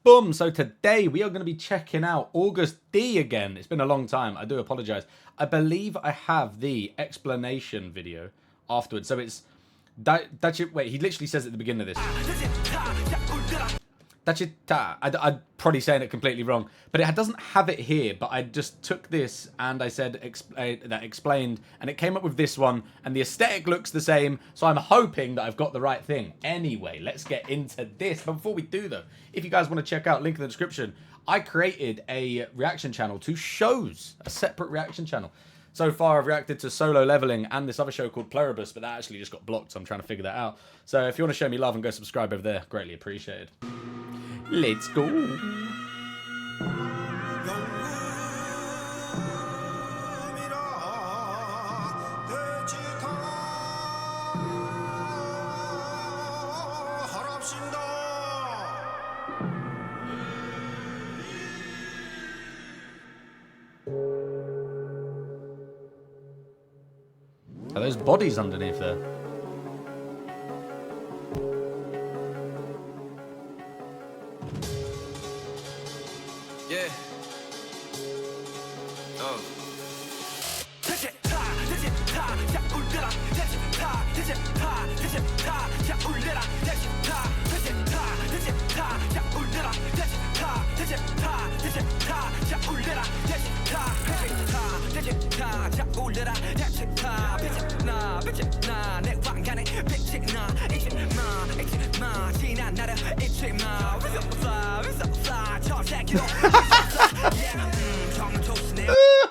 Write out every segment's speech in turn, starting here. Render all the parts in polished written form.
Boom. So today we are going to be checking out Agust D again. It's been a long time. I do apologize. I believe I have the explanation video afterwards. So it's wait, he literally says at the beginning of this. Daechwita. I'm probably saying it completely wrong, but it doesn't have it here. But I just took this and I said that explained, and it came up with this one, and the aesthetic looks the same. So I'm hoping that I've got the right thing. Anyway, let's get into this. But before we do though, if you guys want to check out, link in the description. I created a reaction channel to shows, a separate reaction channel. So far, I've reacted to Solo Leveling and this other show called Pluribus, but that actually just got blocked, so I'm trying to figure that out. So if you want to show me love and go subscribe over there, greatly appreciated. Let's go. Are those bodies underneath there? Yeah. Oh.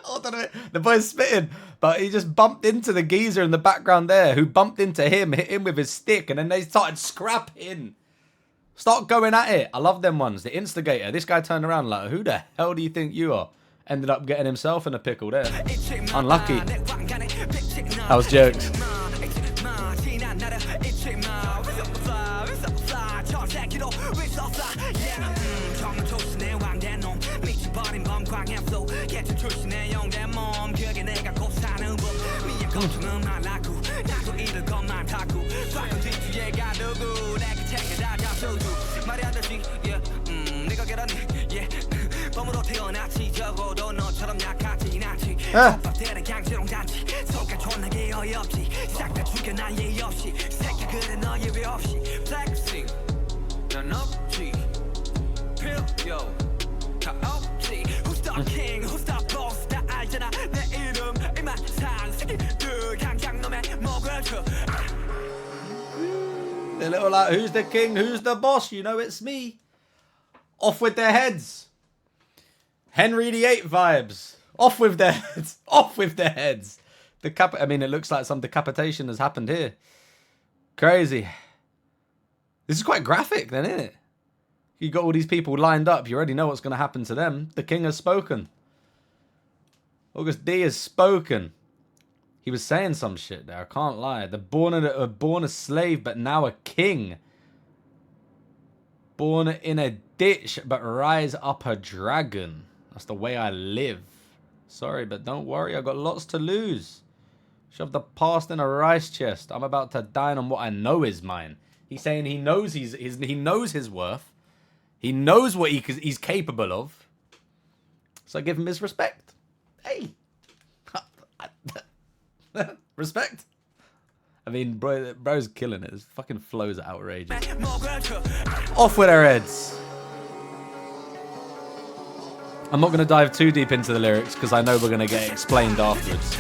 Hold on a minute. The boy's spitting, but he just bumped into the geezer in the background there, who bumped into him, hit him with his stick, and then they started scrapping. Start going at it. I love them ones. The instigator. This guy turned around like, who the hell do you think you are? Ended up getting himself in a pickle there. Unlucky. That was jokes. They're little like, who's the king? Who's the boss? You know it's me. Off with their heads. Henry VIII vibes. Off with their heads. Off with their heads. I mean, it looks like some decapitation has happened here. Crazy. This is quite graphic then, isn't it? You got all these people lined up. You already know what's going to happen to them. The king has spoken. Agust D has spoken. He was saying some shit there. I can't lie. They're born a slave, but now a king. Born in a ditch, but rise up a dragon. That's the way I live. Sorry, but don't worry. I've got lots to lose. Shove the past in a rice chest. I'm about to dine on what I know is mine. He's saying he knows he knows his worth. He knows what he's capable of. So I give him his respect. Hey. Respect. I mean, bro's killing it. His fucking flows are outrageous. Off with our heads. I'm not going to dive too deep into the lyrics because I know we're going to get explained afterwards.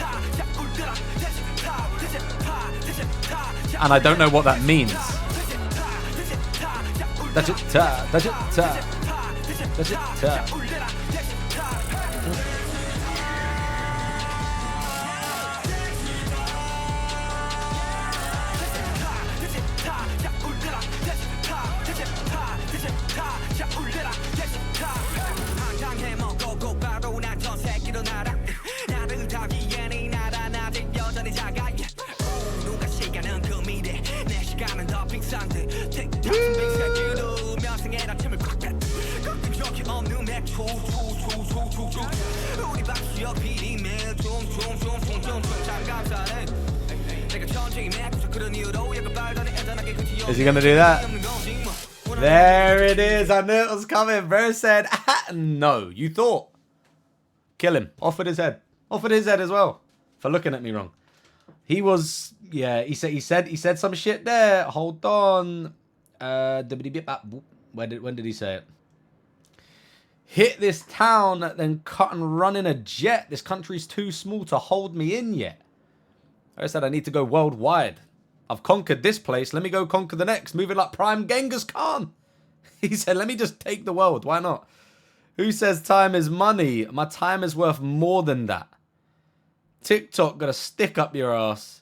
And I don't know what that means. Daechwita, Daechwita, Daechwita. Is he gonna do that? There it is. I knew it was coming. Bro said, no, you thought. Kill him. Offered his head. Offered his head as well. For looking at me wrong. He was, yeah, he said some shit there. Hold on. When did he say it? Hit this town, then cut and run in a jet. This country's too small to hold me in yet. I said I need to go worldwide. I've conquered this place. Let me go conquer the next. Moving like prime Genghis Khan. He said, let me just take the world. Why not? Who says time is money? My time is worth more than that. TikTok got a stick up your ass.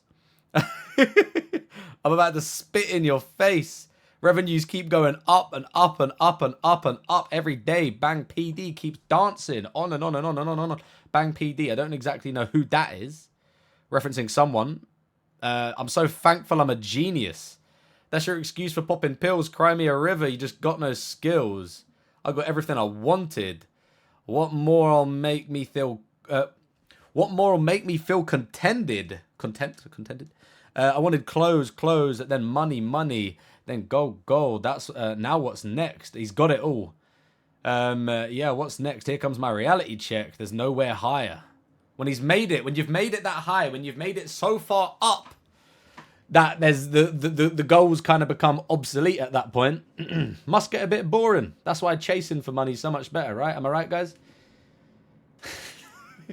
I'm about to spit in your face. Revenues keep going up and up and up and up and up every day. Bang PD keeps dancing on and on and on and on and on. Bang PD. I don't exactly know who that is. Referencing someone. I'm so thankful I'm a genius. That's your excuse for popping pills. Cry me a river. You just got no skills. I got everything I wanted. What more will make me feel... what more will make me feel contented? Contented? I wanted clothes, then money, then gold. That's now what's next? He's got it all. Yeah, what's next? Here comes my reality check. There's nowhere higher. When he's made it, when you've made it that high, when you've made it so far up, that there's the goals kind of become obsolete at that point. Must get a bit boring. That's why chasing for money is so much better, right? Am I right, guys?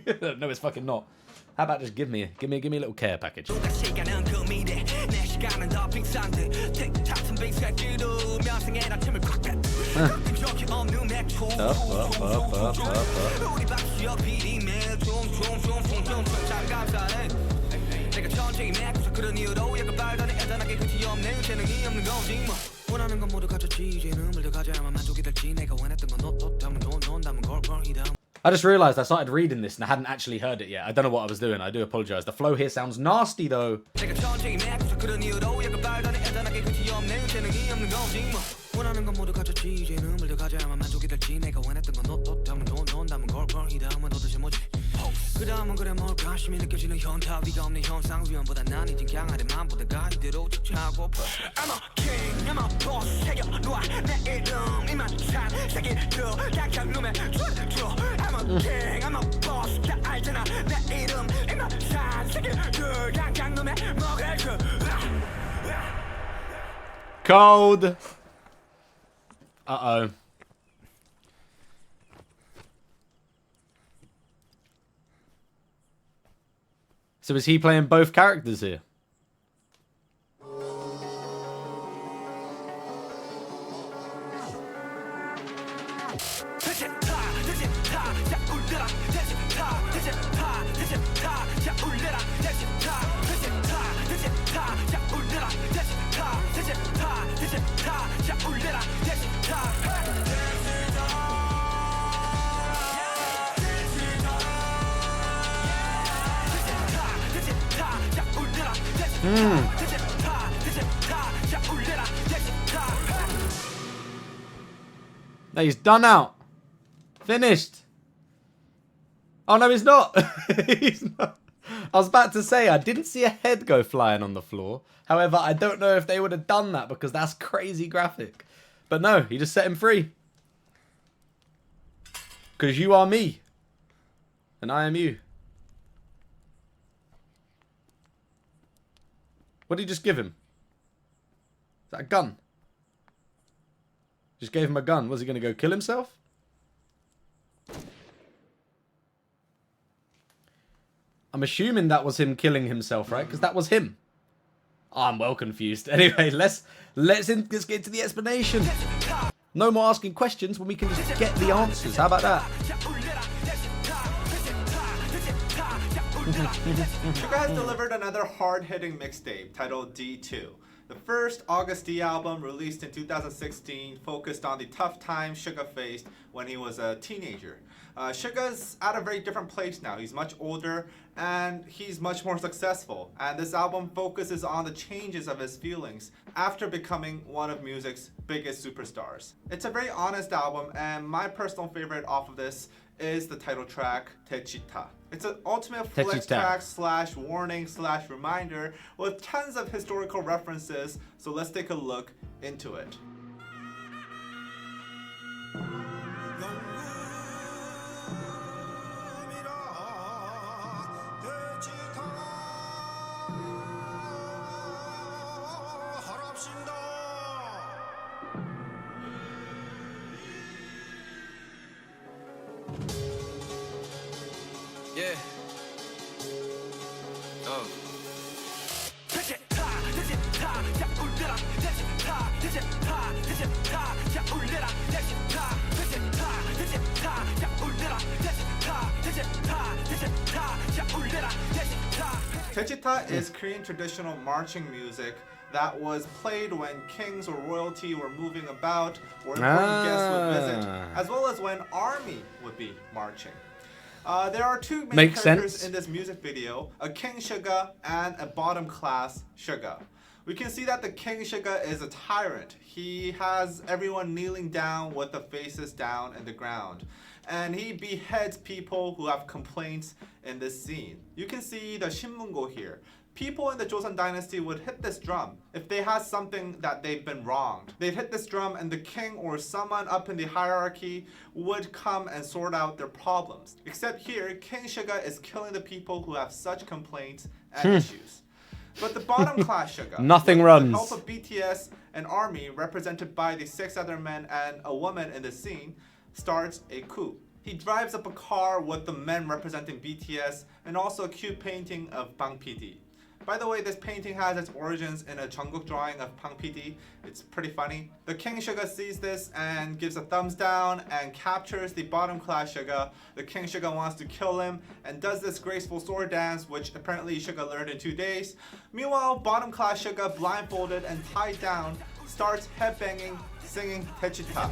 No, it's fucking not. How about just give me a little care package? I just realised I started reading this and I hadn't actually heard it yet. I don't know what I was doing. I do apologise. The flow here sounds nasty though. Cold. Uh-oh. So is he playing both characters here? No, he's done out. Finished. Oh, no, he's not. He's not. I was about to say, I didn't see a head go flying on the floor. However, I don't know if they would have done that because that's crazy graphic. But no, he just set him free. Because you are me. And I am you. What did he just give him? Is that a gun? Just gave him a gun. Was he going to go kill himself? I'm assuming that was him killing himself, right? Because that was him. Oh, I'm well confused. Anyway, let's get into the explanation. No more asking questions when we can just get the answers. How about that? Suga has delivered another hard-hitting mixtape titled D2. The first August D album, released in 2016, focused on the tough time Suga faced when he was a teenager. Suga's at a very different place now. He's much older and he's much more successful. And this album focuses on the changes of his feelings after becoming one of music's biggest superstars. It's a very honest album, and my personal favorite off of this is the title track, Daechwita. It's an ultimate flex track slash warning slash reminder with tons of historical references, so let's take a look into it. Yeah. Oh. Daechwita is Korean traditional marching music that was played when kings or royalty were moving about, or important guests would visit, as well as when army would be marching. There are two main Makes characters sense. in this music video, a king Suga and a bottom class Suga. We can see that the king Suga is a tyrant. He has everyone kneeling down with the faces down in the ground. And he beheads people who have complaints in this scene. You can see the Shinmungo here. People in the Joseon dynasty would hit this drum if they had something that they've been wronged. They'd hit this drum and the king or someone up in the hierarchy would come and sort out their problems. Except here, King Suga is killing the people who have such complaints and issues. But the bottom class Suga, Nothing with runs. the help of BTS and army represented by the 6 other men and a woman in the scene, starts a coup. He drives up a car with the men representing BTS and also a cute painting of Bang PD. By the way, this painting has its origins in a Jungkook drawing of Bang PD. It's pretty funny. The King Suga sees this and gives a thumbs down and captures the bottom class Suga. The King Suga wants to kill him and does this graceful sword dance, which apparently Suga learned in 2 days. Meanwhile, bottom class Suga, blindfolded and tied down, starts headbanging, singing Daechwita.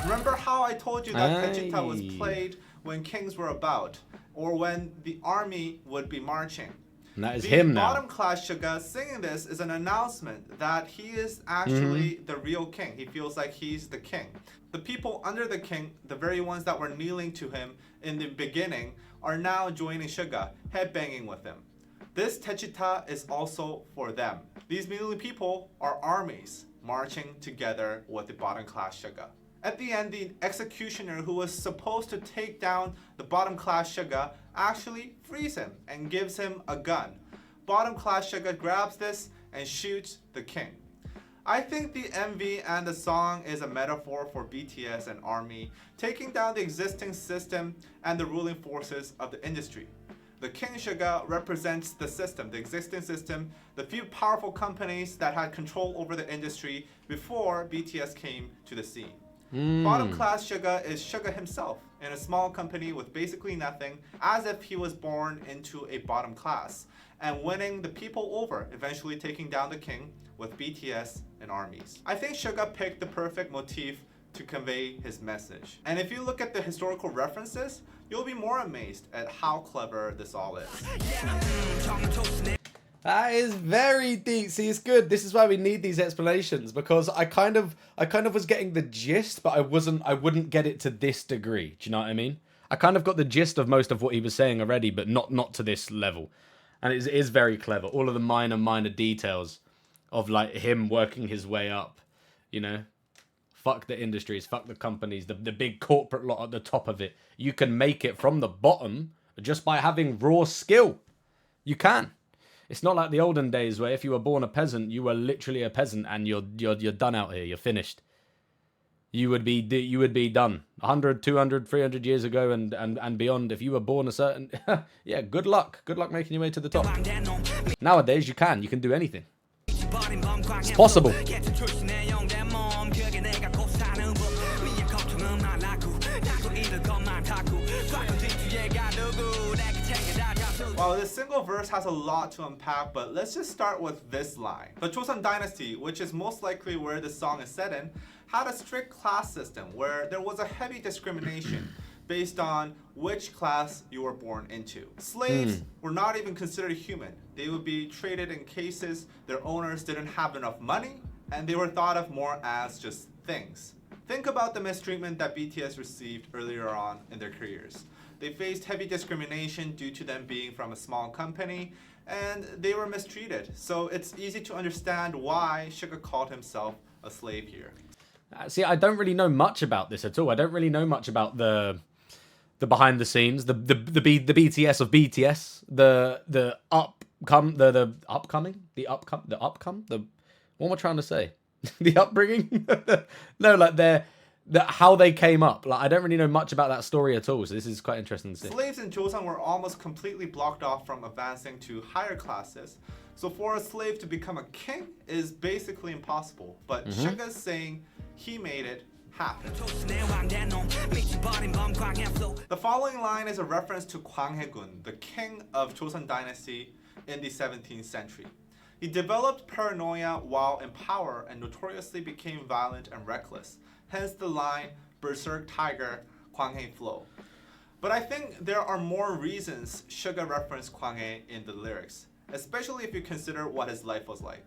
Remember how I told you that Daechwita was played when kings were about, or when the army would be marching? And that is The him now. bottom class Suga singing this is an announcement that he is actually the real king. He feels like he's the king. The people under the king, the very ones that were kneeling to him in the beginning, are now joining Suga, headbanging with him. This Daechwita is also for them. These kneeling people are armies marching together with the bottom class Suga. At the end, the executioner who was supposed to take down the bottom class Suga actually frees him and gives him a gun. Bottom class Suga grabs this and shoots the king. I think the MV and the song is a metaphor for BTS and ARMY taking down the existing system and the ruling forces of the industry. The King Suga represents the system, the existing system, the few powerful companies that had control over the industry before BTS came to the scene. Bottom class Suga is Suga himself in a small company with basically nothing, as if he was born into a bottom class, and winning the people over, eventually taking down the king with BTS and armies. I think Suga picked the perfect motif to convey his message. And if you look at the historical references, you'll be more amazed at how clever this all is. That is very deep. See, it's good. This is why we need these explanations, because I kind of was getting the gist, but I wouldn't get it to this degree. Do you know what I mean? I kind of got the gist of most of what he was saying already, but not to this level. And it is very clever. All of the minor details of like him working his way up, you know? Fuck the industries, fuck the companies, the big corporate lot at the top of it. You can make it from the bottom just by having raw skill. You can. It's not like the olden days where if you were born a peasant, you were literally a peasant and you're done out here. You're finished. You would be done 100, 200, 300 years ago and beyond. If you were born a certain, yeah, good luck. Good luck making your way to the top. Nowadays, you can do anything. It's possible. Well, this single verse has a lot to unpack, but let's just start with this line. The Joseon dynasty, which is most likely where this song is set in, had a strict class system where there was a heavy discrimination based on which class you were born into. Slaves were not even considered human. They would be traded in cases their owners didn't have enough money, and they were thought of more as just things. Think about the mistreatment that BTS received earlier on in their careers. They faced heavy discrimination due to them being from a small company, and they were mistreated. So it's easy to understand why Suga called himself a slave here. See, I don't really know much about this at all. I don't really know much about the behind the scenes, the BTS of BTS, the the what am I trying to say? The upbringing? No, like how they came up. Like I don't really know much about that story at all, so this is quite interesting to see. Slaves in Joseon were almost completely blocked off from advancing to higher classes. So for a slave to become a king is basically impossible. But Suga's saying he made it happen. The following line is a reference to Kwanghae-gun, the king of Joseon dynasty in the 17th century. He developed paranoia while in power and notoriously became violent and reckless. Hence the line, Berserk Tiger, Kwanghae flow. But I think there are more reasons Suga referenced Kwanghae in the lyrics, especially if you consider what his life was like.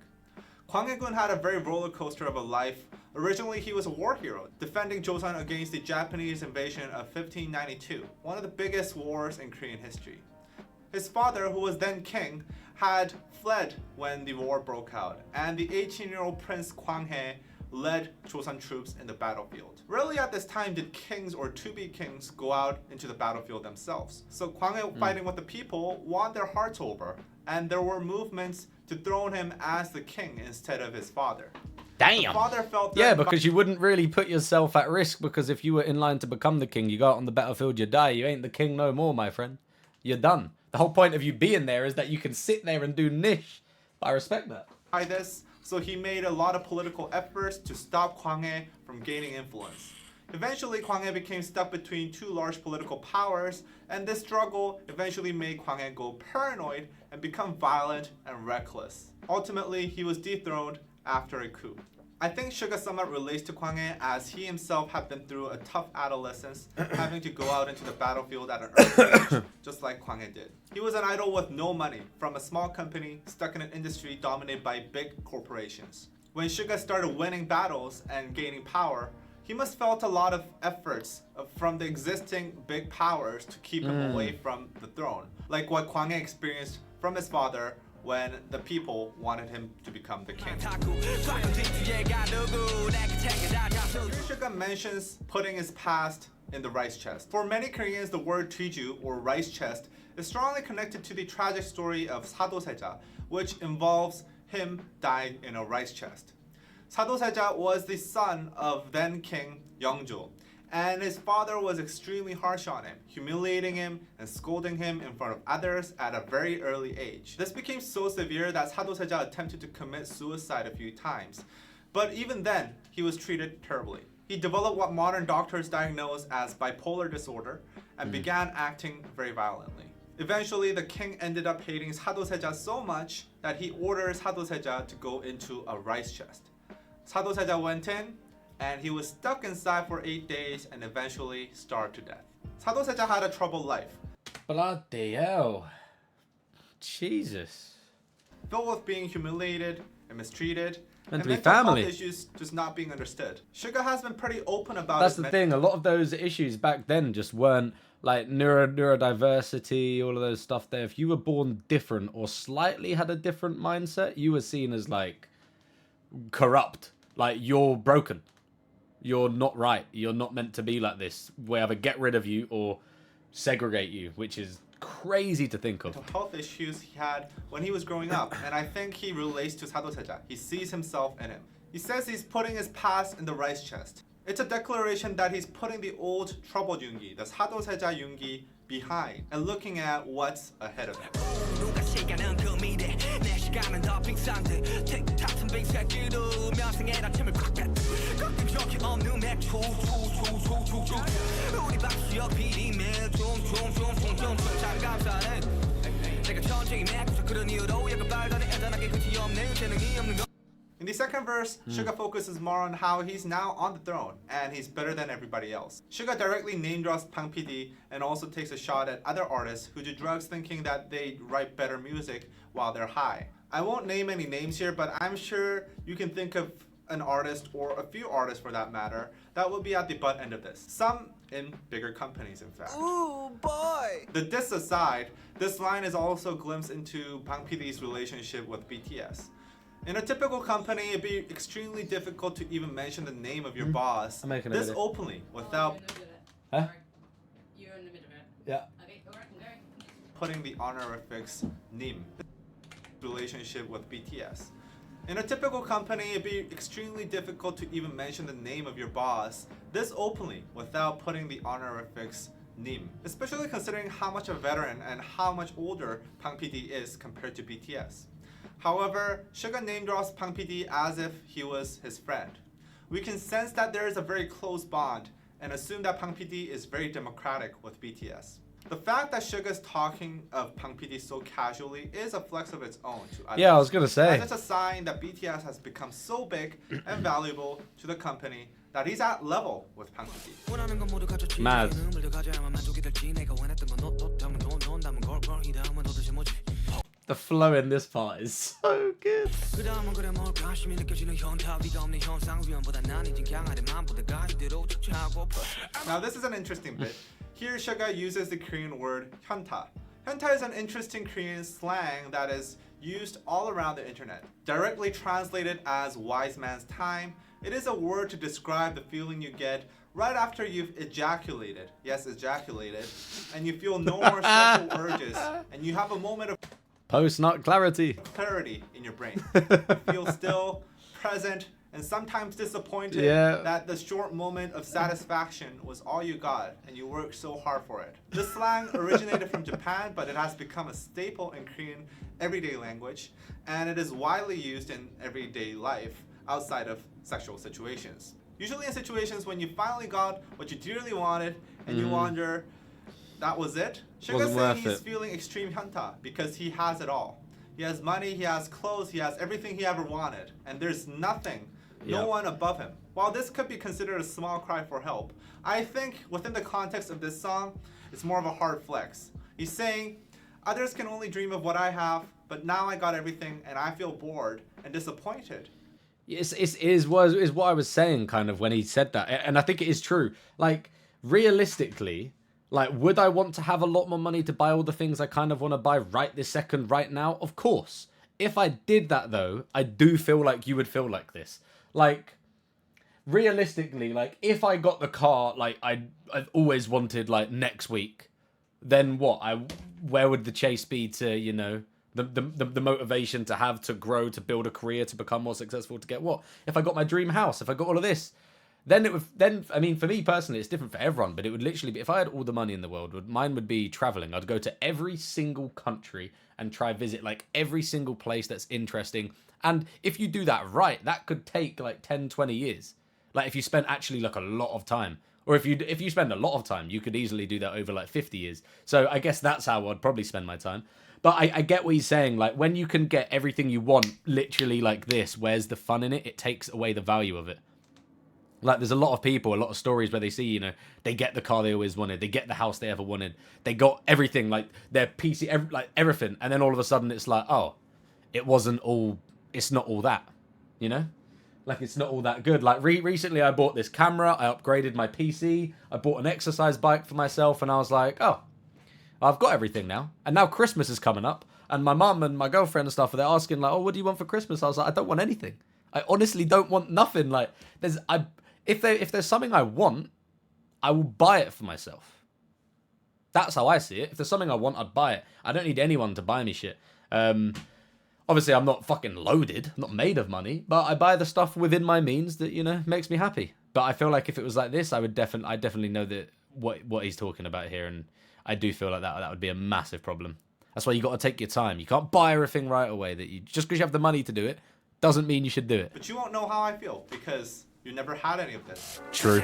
Kwanghae-gun had a very roller coaster of a life. Originally, he was a war hero, defending Joseon against the Japanese invasion of 1592, one of the biggest wars in Korean history. His father, who was then king, had fled when the war broke out, and the 18-year-old Prince Kwanghae led Joseon troops in the battlefield. Rarely at this time did kings or to-be kings go out into the battlefield themselves. So Kwanghae fighting with the people won their hearts over, and there were movements to throne him as the king instead of his father. Damn. The father felt Yeah, because you wouldn't really put yourself at risk, because if you were in line to become the king, you go out on the battlefield, you die. You ain't the king no more, my friend. You're done. The whole point of you being there is that you can sit there and do niche. I respect that. by this, so he made a lot of political efforts to stop Kwanghae from gaining influence. Eventually, Kwanghae became stuck between two large political powers, and this struggle eventually made Kwanghae go paranoid and become violent and reckless. Ultimately, he was dethroned after a coup. I think Suga somewhat relates to Kwanghae as he himself had been through a tough adolescence, having to go out into the battlefield at an early age, just like Kwanghae did. He was an idol with no money, from a small company stuck in an industry dominated by big corporations. When Suga started winning battles and gaining power, he must felt a lot of efforts from the existing big powers to keep him away from the throne, like what Kwanghae experienced from his father when the people wanted him to become the king. Suga mentions putting his past in the rice chest. For many Koreans, the word Tuju, or rice chest, is strongly connected to the tragic story of Sadoseja, which involves him dying in a rice chest. Sadoseja was the son of then King Yeongjo, and his father was extremely harsh on him, humiliating him and scolding him in front of others at a very early age. This became so severe that Sadoseja attempted to commit suicide a few times, but even then, he was treated terribly. He developed what modern doctors diagnose as bipolar disorder and began acting very violently. Eventually, the king ended up hating Sadoseja so much that he orders Sadoseja to go into a rice chest. Sadoseja went in, and he was stuck inside for 8 days and eventually starved to death. Sadoseja had a troubled life, Bloody hell. Jesus. filled with being humiliated and mistreated, Meant and to be mental health family. issues just not being understood. Suga has been pretty open about That's his the thing. A lot of those issues back then just weren't like neurodiversity, all of those stuff there. If you were born different or slightly had a different mindset, you were seen as like corrupt. Like you're broken. You're not right. You're not meant to be like this. We either get rid of you or segregate you, which is crazy to think of. mental health issues he had when he was growing up, and I think he relates to Sadoseja. He sees himself in him. He says he's putting his past in the rice chest. It's a declaration that he's putting the old troubled Yoongi, the Sadoseja Yoongi, behind and looking at what's ahead of him. In the second verse, Suga focuses more on how he's now on the throne and he's better than everybody else. Suga directly name drops Bang PD and also takes a shot at other artists who do drugs thinking that they write better music while they're high. I won't name any names here, but I'm sure you can think of an artist, or a few artists for that matter, that will be at the butt end of this. Some in bigger companies, in fact. Ooh, boy! The diss aside, this line is also a glimpse into Bang PD's relationship with BTS. In a typical company, it'd be extremely difficult to even mention the name of your boss I'm making a this video. openly without Huh? You're in the middle of it. Yeah. Okay, alright, I'm going. putting the honorifics Nim. relationship with BTS. In a typical company, it'd be extremely difficult to even mention the name of your boss this openly without putting the honorifics Nim, especially considering how much a veteran and how much older Pang PD is compared to BTS. However, Suga name drops Pang PD as if he was his friend. We can sense that there is a very close bond and assume that Pang PD is very democratic with BTS. The fact that Suga is talking of Pang PD so casually is a flex of its own to others. Yeah, I was gonna say. And it's a sign that BTS has become so big and valuable to the company that he's at level with Pang PD. Mad. The flow in this part is so good. Now this is an interesting bit. Here Suga uses the Korean word hyunta. Hyunta is an interesting Korean slang that is used all around the internet. Directly translated as wise man's time, it is a word to describe the feeling you get right after you've ejaculated. Yes, ejaculated. And you feel no more sexual urges. And you have a moment of Post-nut clarity. clarity in your brain. You feel still, present, and sometimes disappointed that the short moment of satisfaction was all you got and you worked so hard for it. This slang originated from Japan, but it has become a staple in Korean everyday language, and it is widely used in everyday life outside of sexual situations. Usually in situations when you finally got what you dearly wanted and you wonder, that was it? Suga's saying he's feeling extreme hyunta because he has it all. He has money, he has clothes, he has everything he ever wanted, and there's nothing, no one above him. While this could be considered a small cry for help, I think within the context of this song, it's more of a hard flex. He's saying, others can only dream of what I have, but now I got everything and I feel bored and disappointed. Is what I was saying kind of when he said that. And I think it is true. Like, realistically, like, would I want to have a lot more money to buy all the things I kind of want to buy right this second, right now? Of course. If I did that, though, I do feel like you would feel like this. Like, realistically, like, if I got the car, like, I've always wanted, like, next week, then what? Where would the chase be to, you know, the motivation to have, to grow, to build a career, to become more successful, to get what? If I got my dream house, if I got all of this, then I mean, for me personally, it's different for everyone, but it would literally be, if I had all the money in the world, mine would be traveling. I'd go to every single country and try visit like every single place that's interesting. And if you do that right, that could take like 10, 20 years. Like if you spend actually like a lot of time, or if you spend a lot of time, you could easily do that over like 50 years. So I guess that's how I'd probably spend my time. But I get what he's saying. Like when you can get everything you want literally like this, where's the fun in it? It takes away the value of it. Like, there's a lot of people, a lot of stories where they see, you know, they get the car they always wanted, they get the house they ever wanted, they got everything, like, their PC, like, everything, and then all of a sudden it's like, oh, it's not all that, you know? Like, it's not all that good. Like, recently I bought this camera, I upgraded my PC, I bought an exercise bike for myself, and I was like, oh, I've got everything now. And now Christmas is coming up, and my mum and my girlfriend and stuff, they're asking, like, oh, what do you want for Christmas? I was like, I don't want anything. I honestly don't want nothing. Like, if there's something I want, I will buy it for myself. That's how I see it. If there's something I want, I'd buy it. I don't need anyone to buy me shit. Obviously, I'm not fucking loaded. I'm not made of money. But I buy the stuff within my means that, you know, makes me happy. But I feel like if it was like this, I definitely know that what he's talking about here. And I do feel like that would be a massive problem. That's why you got to take your time. You can't buy everything right away. Just because you have the money to do it doesn't mean you should do it. But you won't know how I feel because you never had any of this. True.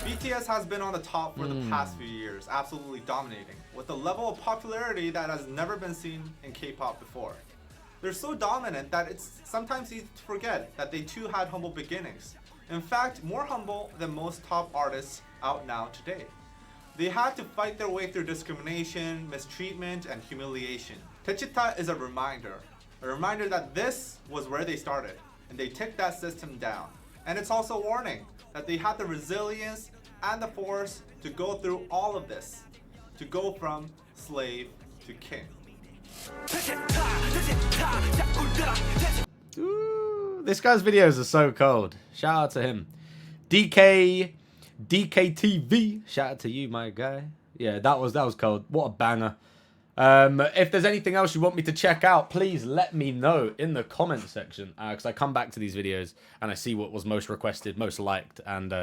BTS has been on the top for the past few years, absolutely dominating, with a level of popularity that has never been seen in K-pop before. They're so dominant that it's sometimes easy to forget that they too had humble beginnings. In fact, more humble than most top artists out now today. They had to fight their way through discrimination, mistreatment, and humiliation. Daechwita is a reminder that this was where they started, and they took that system down. And it's also a warning that they had the resilience and the force to go through all of this, to go from slave to king. Ooh, This guy's videos are so cold. Shout out to him. DKTV. Shout out to you, my guy. Yeah, that was cold. What a banger. If there's anything else you want me to check out, please let me know in the comment section. Because I come back to these videos and I see what was most requested, most liked, and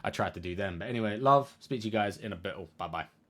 I try to do them. But anyway, love. Speak to you guys in a bit. Bye-bye.